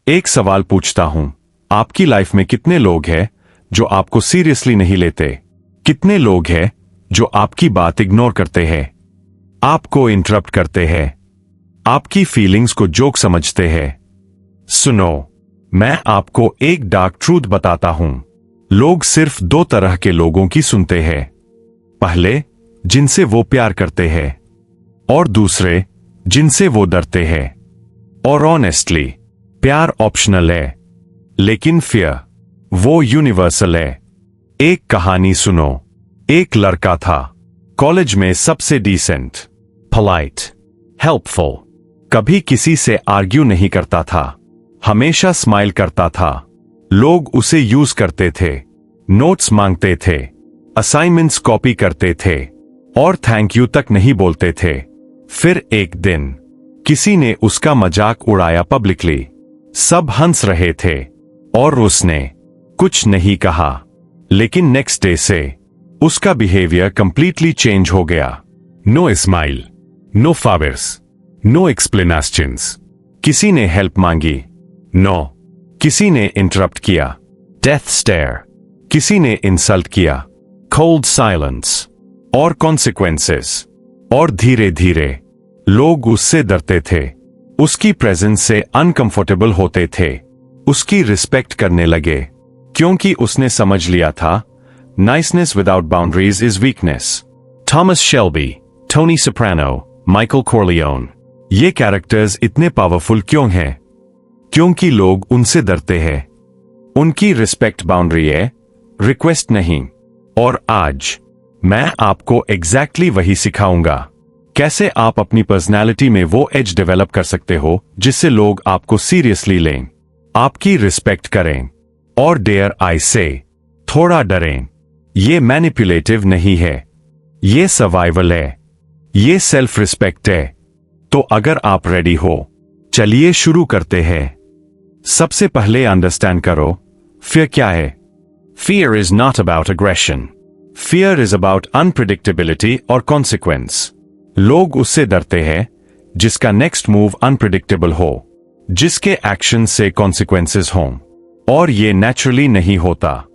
एक सवाल पूछता हूं, आपकी लाइफ में कितने लोग हैं जो आपको सीरियसली नहीं लेते? कितने लोग हैं जो आपकी बात इग्नोर करते हैं, आपको इंटरप्ट करते हैं, आपकी फीलिंग्स को जोक समझते हैं? सुनो, मैं आपको एक डार्क ट्रूथ बताता हूं। लोग सिर्फ दो तरह के लोगों की सुनते हैं। पहले, जिनसे वो प्यार करते हैं, और दूसरे, जिनसे वो डरते हैं। और ऑनेस्टली, प्यार ऑप्शनल है, लेकिन फियर, वो यूनिवर्सल है। एक कहानी सुनो। एक लड़का था, कॉलेज में सबसे डिसेंट, पोलाइट, हेल्पफुल, कभी किसी से आर्ग्यू नहीं करता था, हमेशा स्माइल करता था। लोग उसे यूज करते थे, नोट्स मांगते थे, असाइनमेंट्स कॉपी करते थे, और थैंक यू तक नहीं बोलते थे। फिर एक दिन किसी ने उसका मजाक उड़ाया पब्लिकली। सब हंस रहे थे और उसने कुछ नहीं कहा, लेकिन नेक्स्ट डे से उसका बिहेवियर कंप्लीटली चेंज हो गया। No smile, no favours, no explanations. किसी ने हेल्प मांगी, नो। किसी ने इंटरप्ट किया, डेथ स्टेयर। किसी ने इंसल्ट किया, कोल्ड साइलेंस। और कॉन्सिक्वेंसेस। और धीरे धीरे लोग उससे डरते थे, उसकी प्रेजेंस से अनकंफर्टेबल होते थे, उसकी रिस्पेक्ट करने लगे, क्योंकि उसने समझ लिया था niceness without boundaries is weakness. Thomas Shelby, Tony Soprano, Michael Corleone, ये कैरेक्टर्स इतने पावरफुल क्यों हैं? क्योंकि लोग उनसे डरते हैं। उनकी रिस्पेक्ट बाउंड्री है, रिक्वेस्ट नहीं। और आज मैं आपको एग्जैक्टली वही सिखाऊंगा, कैसे आप अपनी पर्सनैलिटी में वो एज डेवलप कर सकते हो जिससे लोग आपको सीरियसली लें, आपकी रिस्पेक्ट करें, और डेयर आई से, थोड़ा डरें। ये मैनिपुलेटिव नहीं है, ये सर्वाइवल है, ये सेल्फ रिस्पेक्ट है। तो अगर आप रेडी हो, चलिए शुरू करते हैं। सबसे पहले अंडरस्टैंड करो, फियर क्या है? Fear is not about aggression, fear is about unpredictability और कॉन्सिक्वेंस। लोग उससे डरते हैं जिसका नेक्स्ट मूव अनप्रिडिक्टेबल हो, जिसके एक्शन से कॉन्सिक्वेंसेस हों। और ये नेचुरली नहीं होता,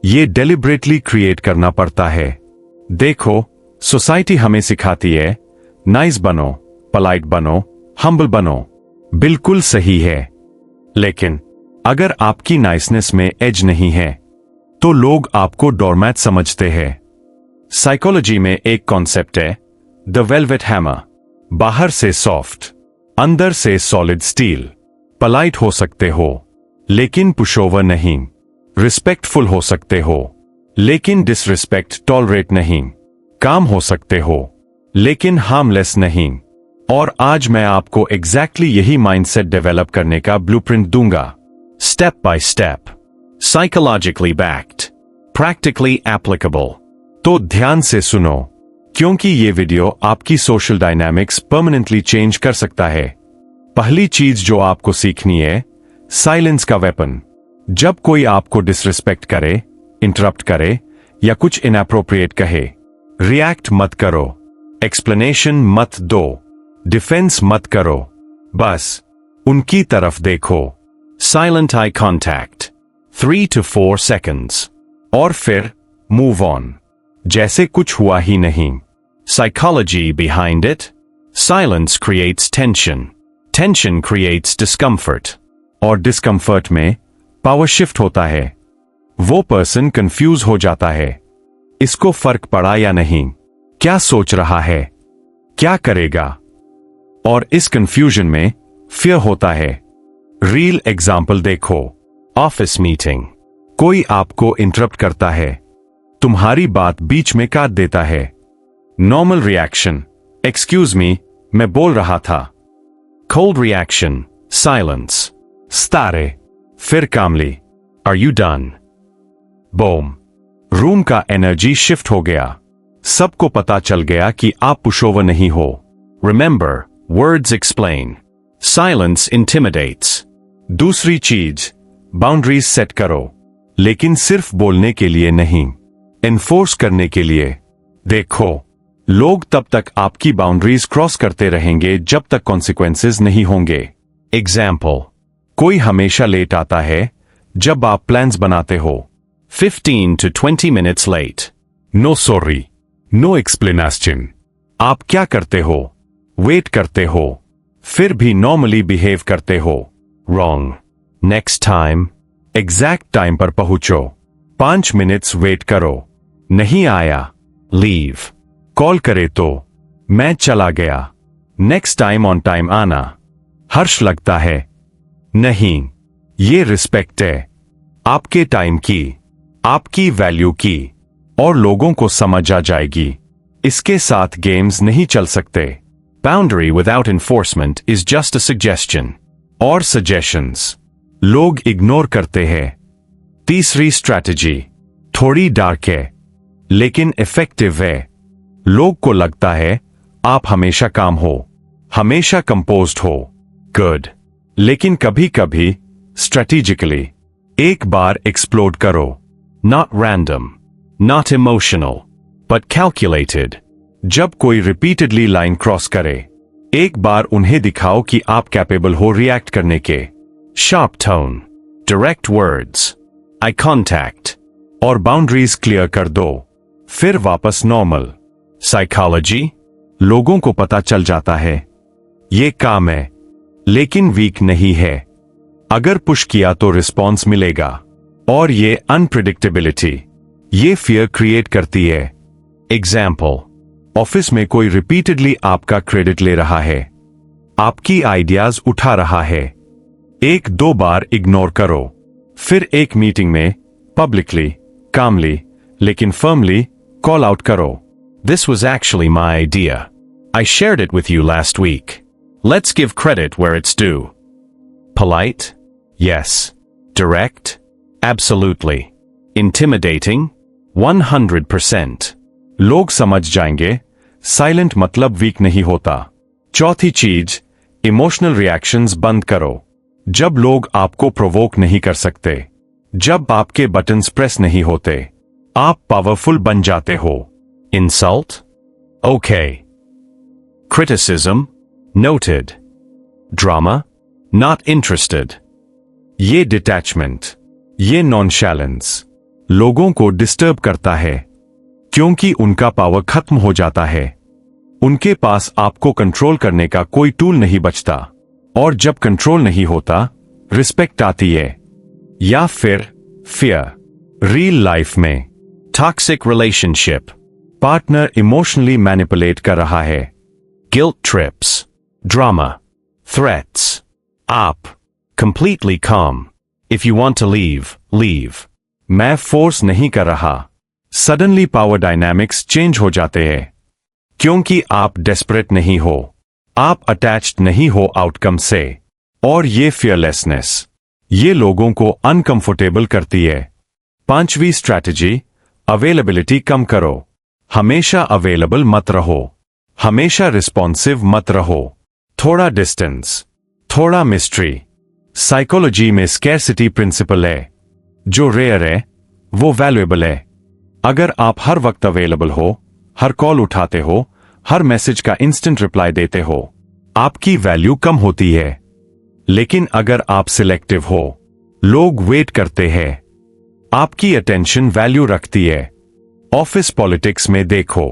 ये डेलिब्रेटली क्रिएट करना पड़ता है। देखो, सोसाइटी हमें सिखाती है नाइस बनो, पोलाइट बनो, हम्बल बनो। बिल्कुल सही है, लेकिन अगर आपकी नाइसनेस में एज नहीं है तो लोग आपको डोरमैट समझते हैं। साइकोलॉजी में एक कॉन्सेप्ट है, द वेलवेट हैमर। बाहर से सॉफ्ट, अंदर से सॉलिड स्टील। पोलाइट हो सकते हो, लेकिन पुशओवर नहीं। रिस्पेक्टफुल हो सकते हो, लेकिन डिसरिस्पेक्ट टॉलरेट नहीं। काम हो सकते हो, लेकिन हार्मलेस नहीं। और आज मैं आपको एग्जैक्टली यही माइंडसेट डेवलप करने का ब्लूप्रिंट दूंगा, step by step, psychologically backed, practically applicable. तो ध्यान से सुनो, क्योंकि ये वीडियो आपकी सोशल डायनामिक्स परमानेंटली चेंज कर सकता है। पहली चीज जो आपको सीखनी है, साइलेंस का वेपन। जब कोई आपको डिसरिस्पेक्ट करे, इंटरप्ट करे या कुछ इनएप्रोप्रिएट कहे, रिएक्ट मत करो, एक्सप्लेनेशन मत दो, डिफेंस मत करो, बस उनकी तरफ देखो। Silent eye contact, 3 to 4 seconds, और फिर मूव ऑन, जैसे कुछ हुआ ही नहीं। Psychology behind it, silence creates tension, tension creates discomfort, और डिस्कम्फर्ट में पावर शिफ्ट होता है। वो पर्सन कंफ्यूज हो जाता है, इसको फर्क पड़ा या नहीं, क्या सोच रहा है, क्या करेगा? और इस कंफ्यूजन में फियर होता है। रियल एग्जाम्पल देखो, ऑफिस मीटिंग, कोई आपको इंटरप्ट करता है, तुम्हारी बात बीच में काट देता है। नॉर्मल रिएक्शन, एक्सक्यूज मी, मैं बोल रहा था। कोल्ड रिएक्शन, साइलेंस, स्टारे, फिर calmly, are you done? Boom, room का एनर्जी शिफ्ट हो गया। सबको पता चल गया कि आप पुशओवर नहीं हो। Remember, words explain, silence intimidates. दूसरी चीज, बाउंड्रीज सेट करो, लेकिन सिर्फ बोलने के लिए नहीं, एनफोर्स करने के लिए। देखो, लोग तब तक आपकी बाउंड्रीज क्रॉस करते रहेंगे जब तक कॉन्सिक्वेंसेस नहीं होंगे। एग्जाम्पल, कोई हमेशा लेट आता है जब आप प्लान्स बनाते हो. 15 to 20 minutes late. No sorry, no explanation. आप क्या करते हो? वेट करते हो, फिर भी नॉर्मली बिहेव करते हो. Wrong. Next time exact time पर पहुंचो. 5 मिनट्स वेट करो. नहीं आया, लीव. कॉल करे तो मैं चला गया. नेक्स्ट टाइम ऑन टाइम आना. हर्ष लगता है. नहीं, ये रिस्पेक्ट है आपके टाइम की, आपकी वैल्यू की, और लोगों को समझ आ जाएगी. इसके साथ गेम्स नहीं चल सकते. Boundary without enforcement is just a suggestion. और सजेशंस लोग इग्नोर करते हैं. तीसरी स्ट्रैटेजी थोड़ी डार्क है लेकिन इफेक्टिव है. लोग को लगता है आप हमेशा काम हो, हमेशा कंपोज्ड हो. गुड. लेकिन कभी कभी स्ट्रेटेजिकली एक बार एक्सप्लोड करो. Not random, not emotional, but calculated. जब कोई रिपीटेडली लाइन क्रॉस करे, एक बार उन्हें दिखाओ कि आप कैपेबल हो रिएक्ट करने के. Sharp tone, direct words, eye contact. और बाउंड्रीज क्लियर कर दो, फिर वापस नॉर्मल. Psychology? लोगों को पता चल जाता है ये काम है लेकिन वीक नहीं है. अगर पुश किया तो रिस्पॉन्स मिलेगा. और ये अनप्रिडिक्टेबिलिटी, ये फियर क्रिएट करती है. Example. ऑफिस में कोई रिपीटेडली आपका क्रेडिट ले रहा है, आपकी आइडियाज उठा रहा है. 1-2 बार इग्नोर करो, फिर एक मीटिंग में पब्लिकली, कामली, लेकिन फर्मली कॉल आउट करो. This was actually my idea. I shared it with you last week. Let's give credit where it's due. Polite? Yes. Direct? Absolutely. Intimidating? 100%. लोग समझ जाएंगे. साइलेंट मतलब वीक नहीं होता. चौथी चीज, इमोशनल रिएक्शंस बंद करो. जब लोग आपको प्रोवोक नहीं कर सकते, जब आपके बटन्स प्रेस नहीं होते, आप पावरफुल बन जाते हो. Insult? Okay. Criticism? Noted. Drama? Not interested. ये डिटैचमेंट, ये नॉनशैलेंस लोगों को डिस्टर्ब करता है क्योंकि उनका पावर खत्म हो जाता है. उनके पास आपको कंट्रोल करने का कोई टूल नहीं बचता. और जब कंट्रोल नहीं होता, रिस्पेक्ट आती है. या फिर फियर. रियल लाइफ में Toxic relationship. Partner emotionally manipulate कर रहा है. Guilt trips. Drama. Threats. Up. Completely calm. If you want to leave, leave. मैं फोर्स नहीं कर रहा. सडनली पावर डायनामिक्स चेंज हो जाते हैं क्योंकि आप डेस्परेट नहीं हो, आप अटैच्ड नहीं हो आउटकम से. और ये फियरलेसनेस, ये लोगों को अनकंफर्टेबल करती है. 5वीं स्ट्रैटेजी, अवेलेबिलिटी कम करो. हमेशा अवेलेबल मत रहो, हमेशा रिस्पॉन्सिव मत रहो. थोड़ा डिस्टेंस, थोड़ा मिस्ट्री. साइकोलॉजी में स्कैरसिटी प्रिंसिपल है. जो रेयर है वो वैल्यूएबल है. अगर आप हर वक्त अवेलेबल हो, हर कॉल उठाते हो, हर मैसेज का इंस्टेंट रिप्लाई देते हो, आपकी वैल्यू कम होती है. लेकिन अगर आप सिलेक्टिव हो, लोग वेट करते हैं, आपकी अटेंशन वैल्यू रखती है. ऑफिस पॉलिटिक्स में देखो,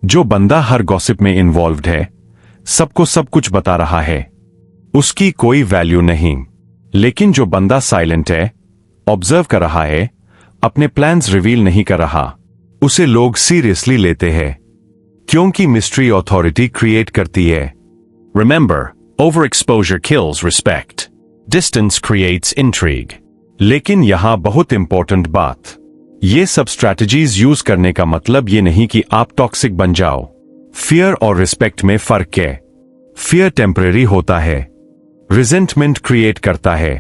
जो बंदा हर गॉसिप में इन्वॉल्व्ड है, सबको सब कुछ बता रहा है, उसकी कोई वैल्यू नहीं. लेकिन जो बंदा साइलेंट है, ऑब्जर्व कर रहा है, अपने प्लान्स रिवील नहीं कर रहा, उसे लोग सीरियसली लेते हैं क्योंकि मिस्ट्री अथॉरिटी क्रिएट करती है. Remember, overexposure kills respect. Distance creates intrigue. लेकिन यहां बहुत इंपॉर्टेंट बात, ये सब स्ट्रैटेजीज यूज करने का मतलब ये नहीं कि आप टॉक्सिक बन जाओ. फियर और रिस्पेक्ट में फर्क है. फियर टेम्परेरी होता है, रिजेंटमेंट क्रिएट करता है.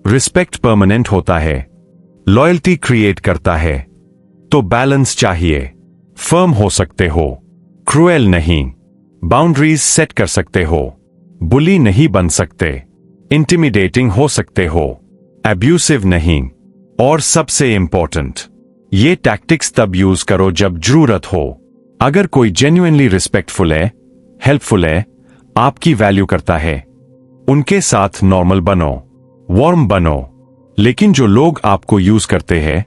रिस्पेक्ट परमानेंट होता है, लॉयल्टी क्रिएट करता है. तो बैलेंस चाहिए. फर्म हो सकते हो, क्रूएल नहीं. बाउंड्रीज सेट कर सकते हो, बुली नहीं बन सकते. इंटिमिडेटिंग हो सकते हो, एब्यूसिव नहीं. और सबसे इंपॉर्टेंट, ये टैक्टिक्स तब यूज करो जब जरूरत हो. अगर कोई जेन्युइनली रिस्पेक्टफुल है, हेल्पफुल है, आपकी वैल्यू करता है, उनके साथ नॉर्मल बनो. वार्म बनो। लेकिन जो लोग आपको यूज करते हैं,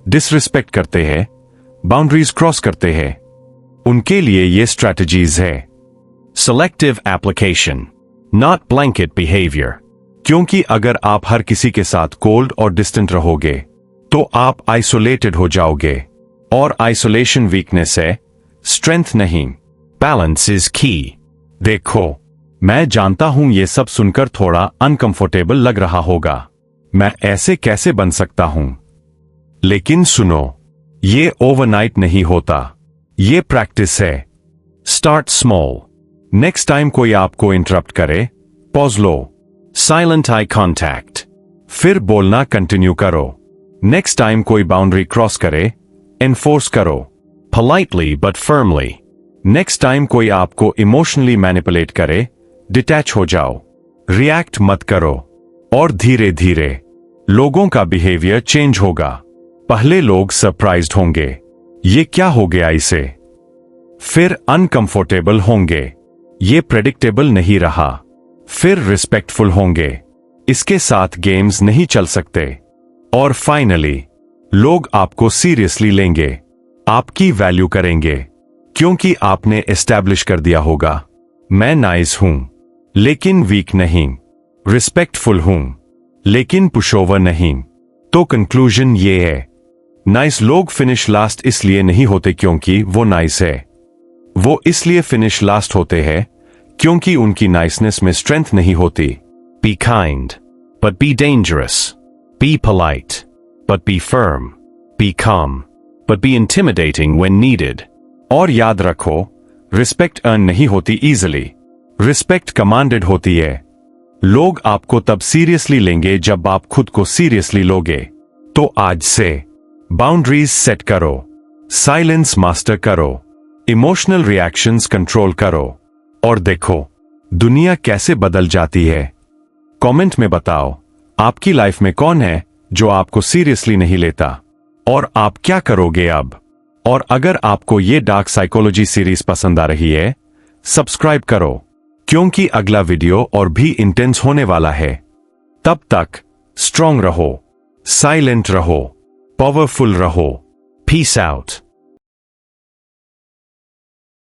डिसरिस्पेक्ट करते हैं, बाउंड्रीज क्रॉस करते हैं, उनके लिए ये स्ट्रैटेजीज है। Selective application. Not blanket behavior. क्योंकि अगर आप हर किसी के साथ कोल्ड और डिस्टेंट रहोगे तो आप आइसोलेटेड हो जाओगे, और आइसोलेशन वीकनेस है, स्ट्रेंथ नहीं। Balance is key. देखो, मैं जानता हूं ये सब सुनकर थोड़ा अनकंफर्टेबल लग रहा होगा। मैं ऐसे कैसे बन सकता हूं? लेकिन सुनो, ये ओवरनाइट नहीं होता, ये प्रैक्टिस है। Start small. नेक्स्ट टाइम कोई आपको इंटरप्ट करे, पॉज लो, Silent eye contact. फिर बोलना कंटिन्यू करो। नेक्स्ट टाइम कोई बाउंड्री क्रॉस करे, एनफोर्स करो। Politely but firmly. Next time कोई आपको इमोशनली मैनिपुलेट करे, डिटैच हो जाओ, रिएक्ट मत करो, और धीरे धीरे लोगों का बिहेवियर चेंज होगा। पहले लोग सरप्राइज्ड होंगे, ये क्या हो गया इसे, फिर अनकंफर्टेबल होंगे, ये प्रेडिक्टेबल नहीं रहा, फिर रिस्पेक्टफुल होंगे, इसके साथ गेम्स नहीं चल सकते, और फाइनली लोग आपको सीरियसली लेंगे, आपकी वैल्यू करेंगे, क्योंकि आपने एस्टैब्लिश कर दिया होगा, मैं नाइस हूं लेकिन वीक नहीं, रिस्पेक्टफुल हूं लेकिन पुशओवर नहीं। तो कंक्लूजन ये है, नाइस लोग फिनिश लास्ट इसलिए नहीं होते क्योंकि वो नाइस है, वो इसलिए फिनिश लास्ट होते हैं क्योंकि उनकी नाइसनेस में स्ट्रेंथ नहीं होती। Be kind, but be dangerous. Be polite, but be firm. Be calm, but be intimidating when needed. और याद रखो, रिस्पेक्ट अर्न नहीं होती इजीली, रिस्पेक्ट कमांडेड होती है। लोग आपको तब सीरियसली लेंगे जब आप खुद को सीरियसली लोगे। तो आज से बाउंड्रीज सेट करो, साइलेंस मास्टर करो, इमोशनल रिएक्शंस कंट्रोल करो, और देखो दुनिया कैसे बदल जाती है। कमेंट में बताओ, आपकी लाइफ में कौन है जो आपको सीरियसली नहीं लेता, और आप क्या करोगे अब। और अगर आपको ये डार्क साइकोलॉजी सीरीज पसंद आ रही है, सब्सक्राइब करो, क्योंकि अगला वीडियो और भी इंटेंस होने वाला है। तब तक स्ट्रांग रहो, साइलेंट रहो, पावरफुल रहो। Peace out.